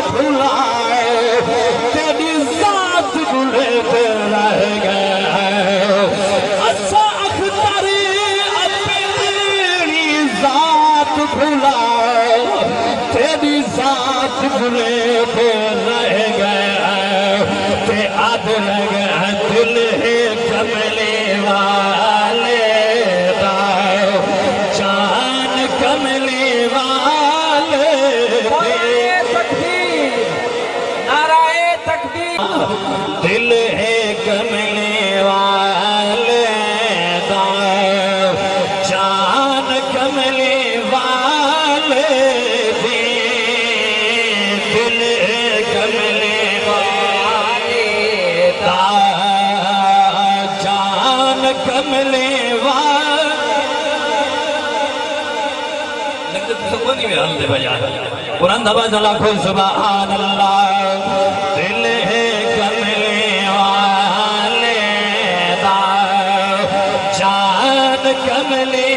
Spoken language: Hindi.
भुलाए तेरी जात भूले पे रह गए। अच्छा अख्तरी अपनी जात भुलाए तेरी जात भूले पे रह गए। ते आद लगे दिल है कमले वाले जान कमले वाले। नाराए तकबीर। दिल है कमले वाले जान कमले वाले दिल है कमले वाले जान कमले वाले। नहीं में हमसे बजा कुरान दबा जला खुद सुभान अल्लाह। दिल है कमले वाले जान कमले